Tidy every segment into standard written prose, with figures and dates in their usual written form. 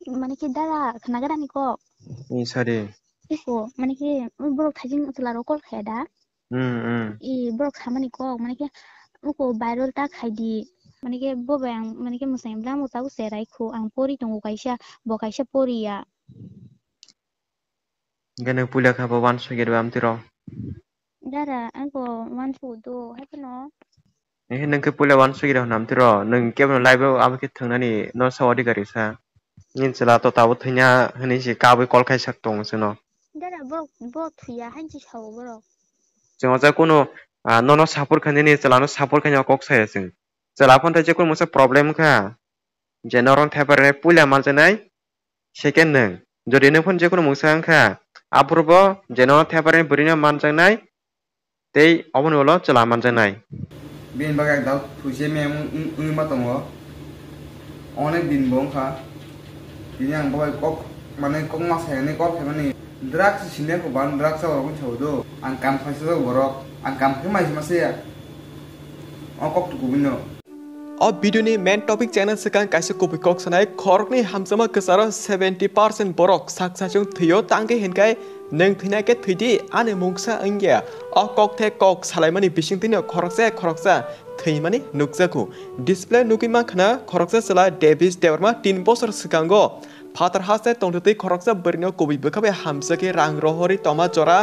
মানে কি dara khanaga ni ko Ni sari. iko মানে কি borok thajing tularo kol kheda i borok khamani ko মানে কি uko viral ta khaidi মানে কি bobe ang মানে কি musang bla mo tau serai khu ang pori tongo kaisa bo kaisa poriya Gana pula ka ba wan sugir ba amtiro. dara angko manfu do hapno Eh nang ke pula wan sugir ha amtiro nang ke no live am ke thangnani no sawadi gari sa. Nin chela to tabu thanya hani si ka bai kol khai sak tong sino. dara bo thuya hanji sawo borok Jeng ja kono no no support khani ni chela no support khanya kok sa sing. Chela phon ta je kono musa problem kha. Je noron thapare pula mal janai second nang. Jodi nang phon je kono musa kha apurbo je no thapare burina man janai tei obon holo chela man janai. Bin bagai daw thuse me ma tongo onek din bongkha din yang bagai kok mane kok mas hene kok hemani drugs sine ko ban drugs or ko chodo ang kam phasa borok ang kam phemai mase ya okok tu kubino of भिडियोनि main topic channel सिगां काइसे कपि कक सनाय खरकनि हामजामा कसार 70% बरक साकसाजों थैयो तांगे हेनकाय नों थैनायके थैदि आने मुंगसा अंगिया अ ककथे कक सालायमानि बिसिंतिनो खरकसा थैमानि नुकजाखौ display नुकिमा खना खरकसा सला डेभिस देवरमा 3 बोसोर सिगांगो फादर हासे तंथै खरकसा बरिनो कबि बखाबे हामजाके रां रहरि तमा जरा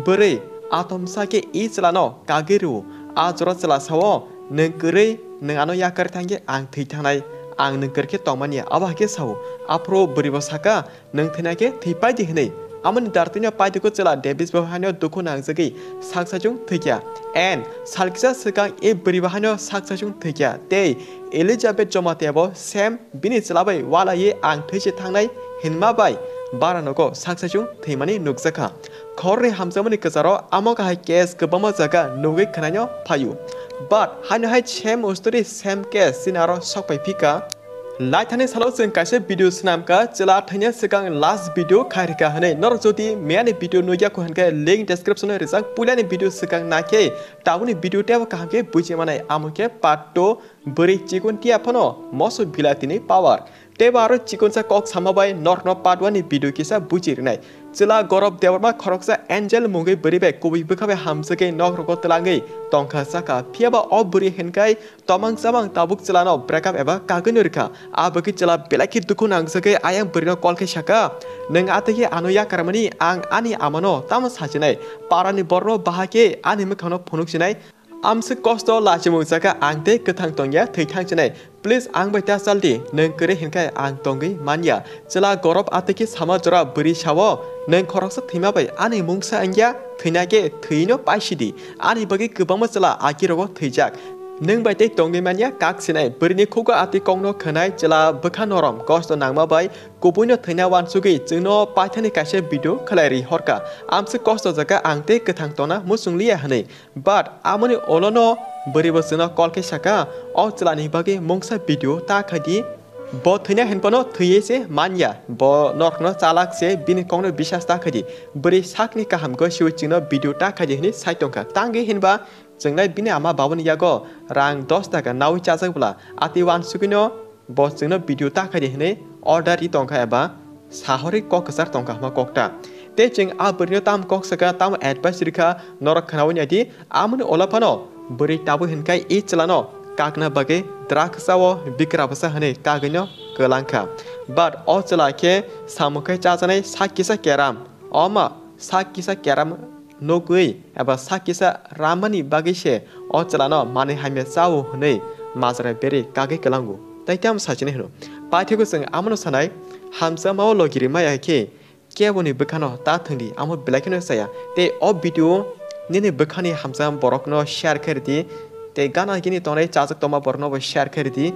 बोरै आतमसाके इ चलानो कागिरु आ जरा चला सावो नोंगोरै नोंआनो याकार थांगे आं थैथांनाय आं नोंगोरखे तमानिया आबाके साव आफ्रो बोरिबो साका नों थैनाके थैपायदि हनै आमन दारतिनो पायदको चला डेभिस बहानो दुखु नांजगै साकसाजुं थैया एन सालकिसा सका ए बोरिबहानो साकसाजुं थैया ते एलिजाबेथ जमातेबो सेम बिनि चलाबाय वालाये आं थैसे थांनाय हिनमाबाय बारानगो साकसाजुं थैमानि नुकजाखा खरनि हामजामनि कजारो आमकाहाय केस गोबामा जागा नुगै खनायो five But hanya hai same story same case sinaro sok pai pika lai thane salo जों कासे भिडियो स्नामका चला थैने सिगां लास्ट भिडियो खारिका हनै नर जति मेयानि भिडियो नोया को हनके लिंक डिस्क्रिप्शन रे रिजां पुलानि भिडियो सिगां नाके ताबुनि भिडियो टेब काहके बुझे माने आमुके पार्ट 2 बोरै चिकुन टिया फनो मसो भिलातिनि पावर तेबारो चिकुनसा कक सामाबाय नर न पार्ट 1 नि भिडियो किसा बुझिरनाय चला गौरव देवरमा खरकसा एंजेल मुंगै बोरिबे कबि बखाबे हामसके नगरको तलांगै टंका साका फियाबा अ बोरि हेनकाय तमांग सामांग ताबुक चलानो ब्रेकअप एबा कागनोरखा आबकी चला बेलाखि दुखु नांगसके आयां बोरिनो कलखे साका नों आतके आनोया करमनि आं आनि आमानो ताम साचिनाय पारानि बरनो बाहाके आनि मखानो फनुकसिनाय आमसे कष्ट लाचिमुजाका आंते कथां तंगिया थैथांचिनाय प्लीज आं बायता सालदि नों करे हेनकाय आं तंगै मानिया चला गौरव आतके सामा जरा बोरि सावो नों खरकसा थैमाबाय आनि मुंगसा अंगिया थैनाके थैनो पाइसिदि आनि बगे गोबां चला आकिरगो थैजाक नों बायते तंगै मानिया काकसिनाय बोरिनि खुगा आति कंनो खनाय चला बखा नरम कष्ट नांमाबाय गुबुनो थैना वानसुगै जोंनो पाइथानि कासे भिडियो खलायरि हरका आमसे कष्ट जागा आंते कथां तना मुसुंलिया हनै बाट आमनि ओलोनो बोरिबो जोंनो कलके साका अ चलानि बगे मुंगसा भिडियो ताखादि ब थैना हेनपनो थैयेसे मानिया ब नरखनो चालाकसे बिनि कंनो बिसास ताखादि बोरि साकनि काहामगो सिउचिनो भिडियो ताखादि हनि साइटंका तांगे हेनबा जोंनाय बिनि आमा बाबुनि यागो रां 10 टाका नावि चाजाकब्ला आति वानसुगिनो ब जोंनो भिडियो ताखादि हनै अर्डार इ टंका एबा साहरि कक हजार टंका मा ककटा ते जों आ बोरिनो ताम कक सका ताम एडभाइस रिखा नरक खनावनि आदि आमनि ओलाफानो बोरि ताबु हेनकाय इ चलानो काकना बगे द्राक्षावो बिक्राबसा हनै कागैनो गलांखा बाट अ चलाके सामुखै चाजानाय साकिसा केराम अमा साकिसा केराम नगै एबा साकिसा रामनि बागैसे अ चलानो माने हाइमे चाव हनै माजरा बेरे कागै गलांगु ताइताम साचिने हनो पाथेको जों आमनो सानाय हामसा माव लगिरि मायाके केबोनि बखानो ता थंदि आमो बेलाखिनो साया ते अ भिडियो निने बखानि हामसा बरकनो शेयर करदि ते गाना गिनि तनाय चाजक तमा बरनो शेयर करदि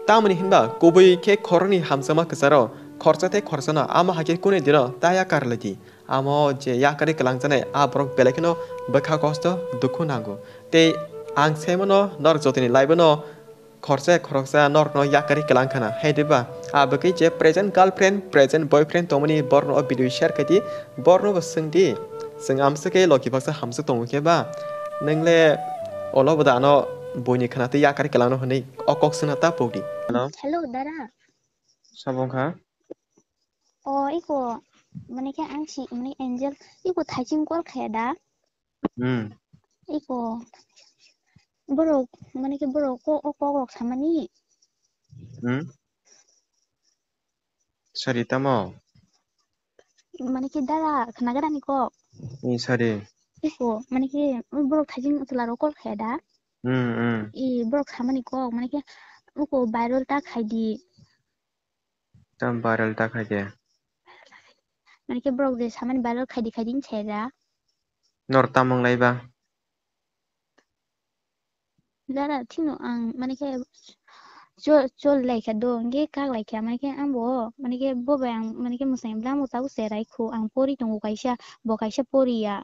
तामनि हिनबा गुबै के खरनि हामसामा कसारो खरचाते खरचाना आमा हाके कुने दिनो ताया कारलदि आमो जे याकारे कलांजनाय आ बरक बेलाखिनो बखा कष्ट दुखु नांगो ते आं सेमनो नर जतिनि लाइबनो खरचा नरनो याकारे कलांखाना हेदिबा आबके जे प्रेजेंट गर्लफ्रेंड प्रेजेंट बॉयफ्रेंड तमनि बरनो भिडियो शेयर कदि बरनो बसंदि जों आमसके लकी बक्सा हामसो तंगकेबा नोंले ओलो बदानो बयनि खनाते याकारे कलांनो हनै अकक सनाता पौदि hello dara Sabongka iko mana ke angsi mana angel iko thajing kol khaya da iko borok mana ke borok ko rok samani Sari tamo. mana ke dara khanaga ni ko Sari. iko mana ke borok thajing selaro kol khaya da borok samani ko mana ke uko viral ta khaidi Tam viral ta khaide. mana ke borok de samani viral khaidi chera Nor tamong laiba. dara thino ang mana ke chol like do nge kak like mana ke ambo mana ke boba ang mana ke musang bla mo tau serai khu ang pori tongu kaisa bo kaisa pori ya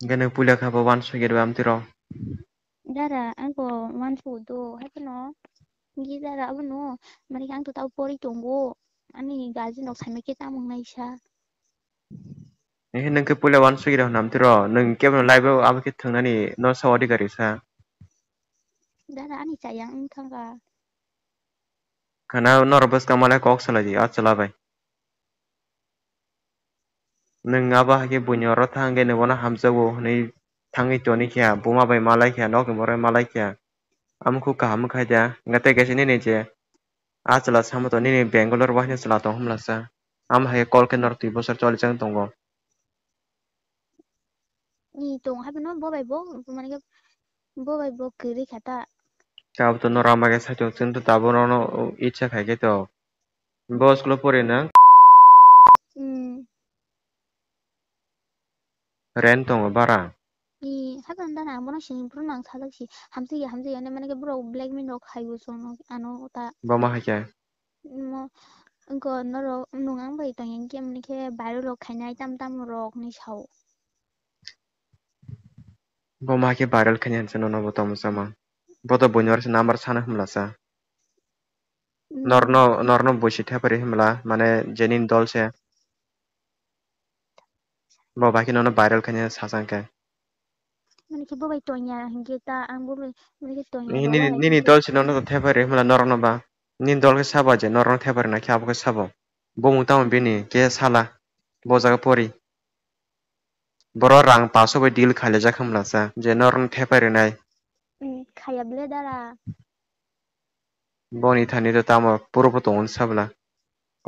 Gana pula khaba wan suger bam tiro. dara angko wan fu do hapno ngi dara abno mana ke ang tu tau pori tongu ani gaji nok samai ke tamong naisa Nang ke pula wan suger nam tiro. Nang kebno live abake thangnani no sawadi garisa. dara ani sayang thanga Kana nor bas kamala kok salaji achala bai. Nang aba hake bunyoro thange ne bona hamjawo nei thangi toni kya buma bai malai kya nok more malai kya amku kaham khaida ngate gesini ne je achala samato ni Bangalore wahne chala to humlasa am hake kol ke nor 2 bosor choli chang tongo ni tong hapno mana ke bo bai bo kiri khata tab to nor amage saito chen to tabo no ichha khaige to bos klo pore na rent tongo bara ni hakan dana mono sing pro nang thalak si hamsi ane mana ke bro black min rok hayu so no ano ta bama hake mo ko noro nungang bai to yang kem ni ke baru rok khainai tam rok ni sau bama hake viral khanyan chen no botom sama boto bunyor se number sana humlasa norno boshi thapare himla mane jenin dol se baba ki no viral khanya sasangke mana ke bo bai to nya hingke ta ang bo mana ke to nya do wala nini dol se no thapare himla norno ba nin dol ke saba je norno thapare na kya ke sabo bomu tam bini ke sala bojaga pori boro rang 500 bai deal khale ja khamlasa je norno thapare nai khaya ble dara boni thani to tamo puro poton sabla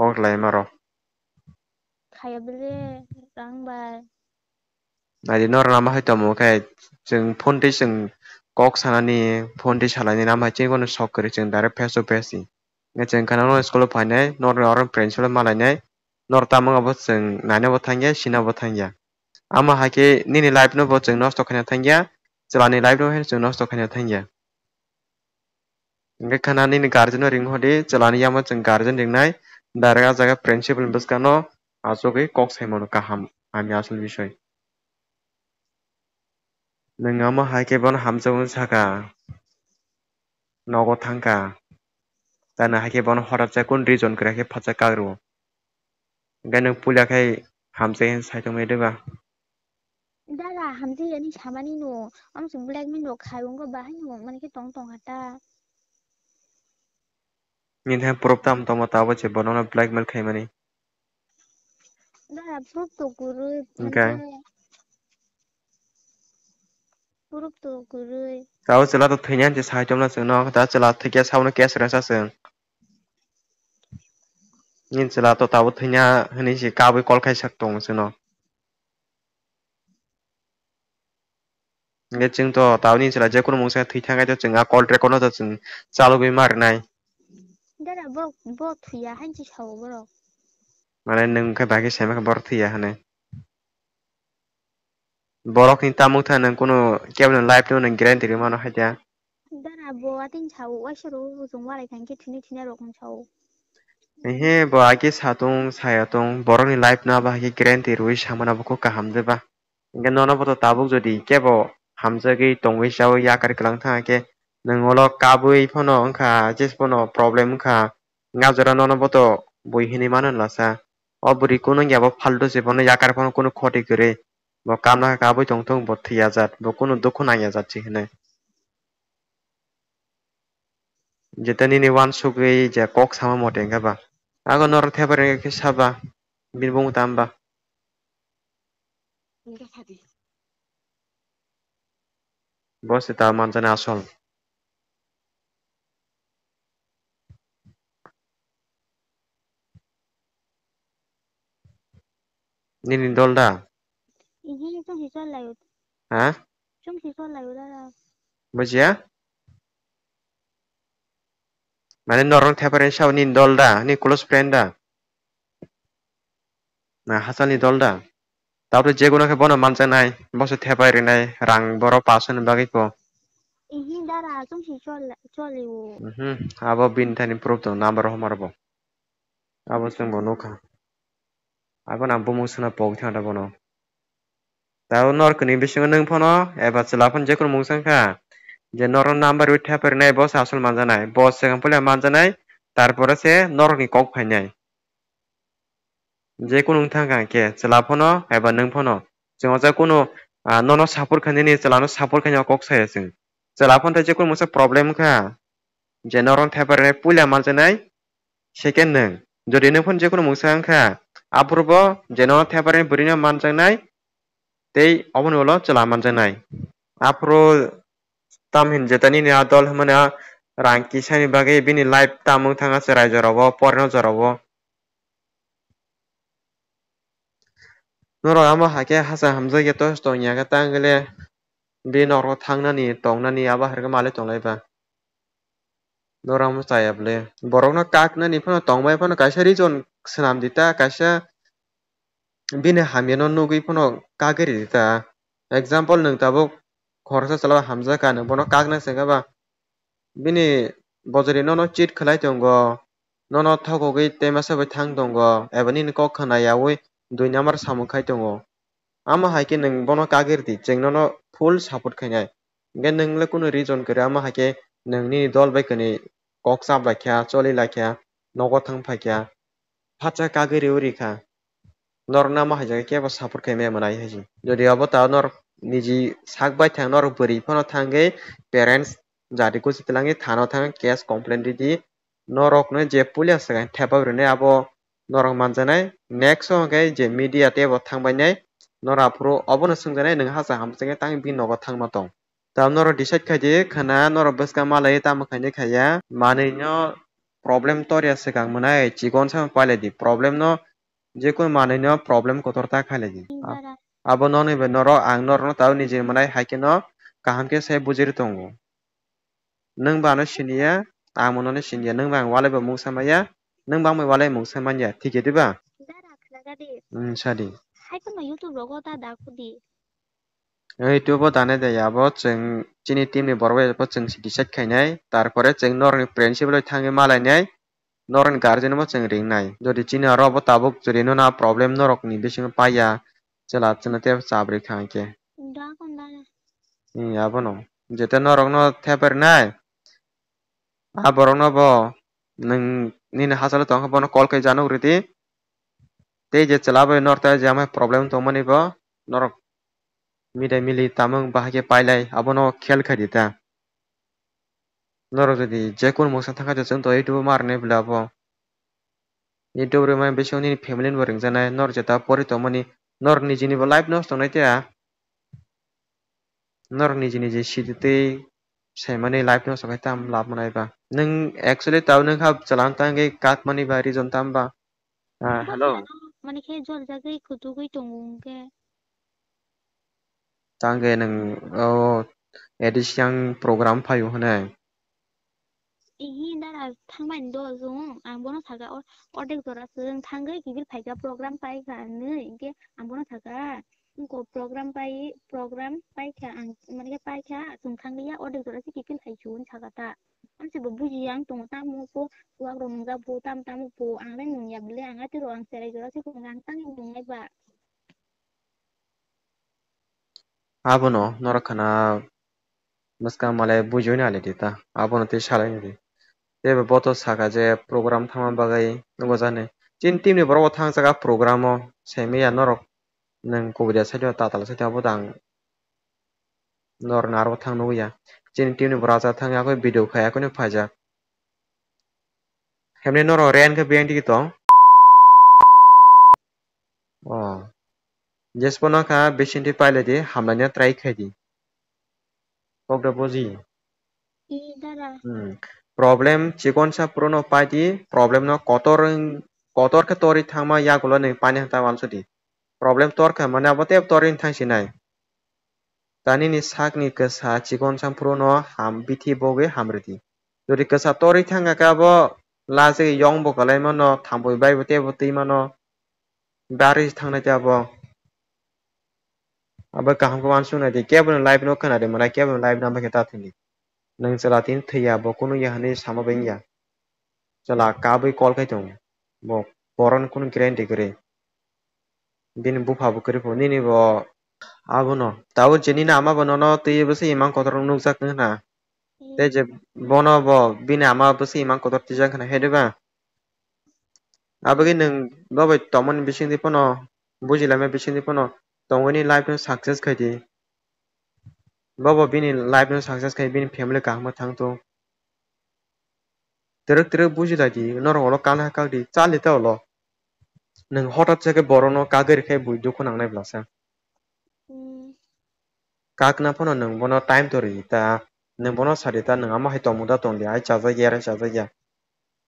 ok lai maro khaya ble rang bai nadi nor nama hai tomo kai jeng phone te jeng kok sanani phone te salani nama che kono sok kare jeng dare face to face nge jeng kana no school phainai nor nor principal malainai nor tamang abo jeng nane bo thangya sina bo thangya ama hake nini life no bo jeng nosto khana thangya chalani life no hen jeng nosto khana thangya nge kana nini guardian ring hode chalani yama jeng guardian ringnai dare jaga principal buskano asoge kok saimono kaham ami asal বিষয় nang ama haike bon hamjabon saka nogo thangka tana haike bon horat ja kun reason kra ke phacha kagro ganang pula khai hamje saito me deba dara hamsi ani samani no am sung black min rok khayong ko bahai no mana ke tong hata nin ha proptam to mata bache bonona blackmail khai mani dara proof to guru mana okay ke proof to guru tao chala to thainan je saito na sung no ta chala thikya sauna cash ra sa sung nin chala to tao thainya hani si ka bai kol khai sak tong sung no nge chung to tao nin chala je kono mungsa thai thangai to chung a call track kono to chung chalo bai mar nai dara bo thuya hanchi sau bro mane nung khai bagi sema ka bor thia hane borok ni tamung tha nang kono kebno life no nang guarantee ri mano haja dara bo atin sau wa shuru jung wa lai kan ke thini rok sau he bo age satung sayatong borok ni life na ba ge guarantee rui samana bo ko kaham de ba nge nono bo to tabuk jodi kebo hamjagi tongwi saw yakar klang tha ke nangolo kabui phono angkha jes phono problem kha ngajara nono bo to boi hini manan lasa oburi kono yabo faldo je bono yakar phono kono khoti kare bo kamna kabui tongtong bo thiya jat bo kono dukho naya jat chi hne jetani ni wan sugui je kok sama motenga ba Ako norong tepare ke saba binbong tamba. Bos ita manjana asol. Nini dolda. Ini cuma siswa layu. Hah? Cuma siswa layu dah. Bajia? Mana norong tepare shaw nin dolda, ni close friend da. Nah hasal ni dolda. Tahu je guna ke bono manjanai, bos tepare nai rang boro pasun bagi ko. Ini dah cuma siswa layu. Abo bin tani improve to number homarbo. Abo sing bono ka. Abo na bomo suna pog thada bono. Tahu nor kini bisingo nung pono, eba celapon je kun mungsang ka. Je norong number with tepare nai bos asal manjanai, bos segang pula manjanai, tarpore se norong ni kok phanyai. Je কোনো থাকাকে চেলাফোনো এবা নং ফোনো जों जा কোনো ननो support खानि चलानो support खानि कक सायासिं चलाफोन जे কোনো मोनसे प्रब्लेम खा जे नरन थापारे पुला मालजनाय सेकेन्ड नों जदि नों फोन जे কোনো मोनसे आंखा आपुरबो जे नरन थापारे बुरिनो मानजानाय तै अबनोलो चला मानजानाय आपुरो ताम हिन जेतानि नि आदल हमना रांकी सानि बागै बिनि लाइफ तामु थाङा से रायजरावो परनो जरावो Noro amo hake hasa hamza ge to sto nya ga tangle bi noro thangnani tongnani aba harga male tonglaiba noro amo tayable borokno kaknani phono tongbai phono kaisa reason snam dita kaisa bini hamyano nugui phono kageri dita example nung tabuk khorsa chala hamza ka nung bono kakna sengaba bini bojari nono cheat khlai tongo nono thogogui tema sabai thang tongo ebani ni kok khana yawi 2 number samungkhai tongo ama haike nung bono kagirdi jengnono full support khainai ge nungle kuno reason kare ama haike nungni dol bai kani kok sap lakha choli lakha nogo thang phakya phacha kagiri urikha norna ma haja ke ba support khaimai manai haji jodi abo ta nor niji sak bai thang nor buri phono thange parents jati ko sitlangi thano thang case complaint di norok ne je pulia sagai thepa rene abo norok manjanai next song je media te bo thangbai nai nora pro obono sungjanai nung hasa hamjenge tang bi nogo thangma tong ta noro decide khaidi khana noro baska malai ta mkhaini khaya manui no problem toria sekang manai chikon sam pale di problem no je kun manui no problem kotor ta khale di abo no ne noro ang noro no taw nije manai haike no kaham ke sai bujir tongo nung bano sinia amono ne sinia nung bang wale ba mungsamaya nung bang mai wale mungsamanya thike diba sadi Hai kan YouTube logo ta daku di YouTube dane de yabo जों chini team ni borwe bo जों decide khainai tarpore जों norni principal thangi malainai norni guardian mo जों ringnai jodi chini aro bo tabuk jodi no na problem norok ni bising paya chela chana te sabri khangke da kon da yabo no jete norok no theper nai a borok no bo nung nini hasalo tong bo no call kai janu riti te je chela bai norta jama problem to mani bo norok midai mili tamung bahage pailai abono khel khadita noro jodi je kun mosa thaka je chung to youtube marne blabo youtube re mai besoni family bo ringjanai nor jeta pori to mani nor nijini bo life nosto naitea nor nijini sidite sai mani life nosto kai tam lab manai ba nung actually taw nung hab chalang tangai kat mani ba reason tamba hello mani khe jol jagai kutu gui tongungke tangai nung edisiang program phayu hanai Ihi dara thangman do zung ang bono thaga ordek jora sung thangai kibil phaika program pai ka nei inke ang bono thaga ko program pai ka ang mani ke pai ka sung thangai ya ordek jora si kibil phai chun thaga ta am se buji yang tong ta mo po wa ro nung ja bu tam po ang le nung ya ble ang ati ro ang serai jora si ko ngang tang nung ngai ba abono norakana maska malai bujoi ale dita abono te salai ni tebe boto saka je program thama bagai ngo jane chin team ni boro thang jaga program o semiya norok nang kobidia sadio tatal sadio bodang nor naro thang no ya chin team ni boro ja thang ya ko video khaya ko ni phaja Hemne noro ren ke biang di to. Oh. Jespono ka besinti paile di hamlanya try khai di. Kok da boji. Dara. Problem chikon sa purono pai di problem no kotor ke tori thangma yagulo ne pani hata walso di. Problem tor ka mana bote torin thang sinai. Tani ni sak ni kesa chikon sa purono ham bithi boge hamredi. Jodi kesa tori thanga ka bo lase yong bo kalai mano thamboi bai bote bote mano baris thangna jabo. Aba kaham ko wansu na di kebun live no kana de mana kebun live na ba kita thini. Nang salatin thaya bo kuno ya hani sama bengya. Sala kabai call kai tong. Bo poron kuno grande kare. Bin bu phabu kare po ni bo abo no. Tawo jeni na ama bono no te bese imang kotor nuksak na. Te je bono bo bin ama bese imang kotor tijak na hede ba. Abagi nang babai tomon bising di pono bujilame bising di pono tongoni life no success kai di. Babo bini life no success kai bini family kahma thang to. Teruk bujila di noro olo kana kak di chali ta olo. Nang hotat jake borono kagir kai bui duku nang nai blasa. Kak na pono nang bono time to ri ta nang bono sarita nang ama hai tomuda tondi ai chaza ya.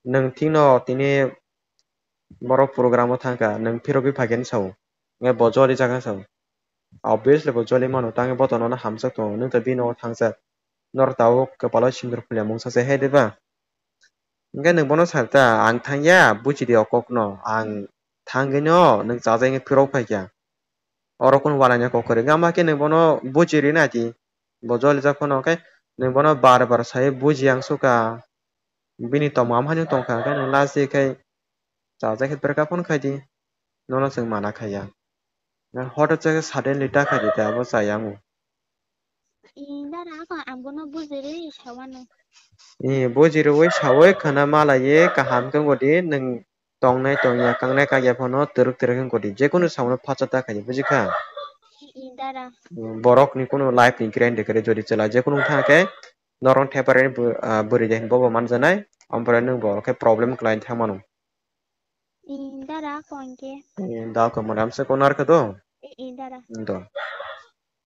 Nang tino tini boro program thangka nang phirobi phagen sau. Nge bojoli jaga sau. Obviously bojoli mano tangi botono na hamsak to nang ta bino thangsa. Nor tawo kepala sindur pulya mungsa se hede ba. Nge nang bono sarta ang thangya buji di okok no ang thangino nang chaza nge phirok phaikya. Orokun walanya kokore gama ke nang bono buji ri na ti. Bojoli jakono kai nang bono bar sai buji ang suka. Bini tomo am hanyu tongka kai nang lasi kai chaza ke perka pon khai di. Nono sing mana khaya. Nang hotat jake suddenly ta khai di ta abo sayangu. Dara ko ambono bujiri shawano. Buji ri wai shawai khana mala ye kaham kang godi nang tongnai tongya kangnai kagya phono teruk kang godi. Jekono sauno phachata khai buji kha. Dara. Borok ni kono life ni grand dekare jodi chala jekono thake noron thepare buri den bobo manjanai ampara nang borok ke problem client thamano. Dara konke. Da ko madam se konar ka do. Dara. Do.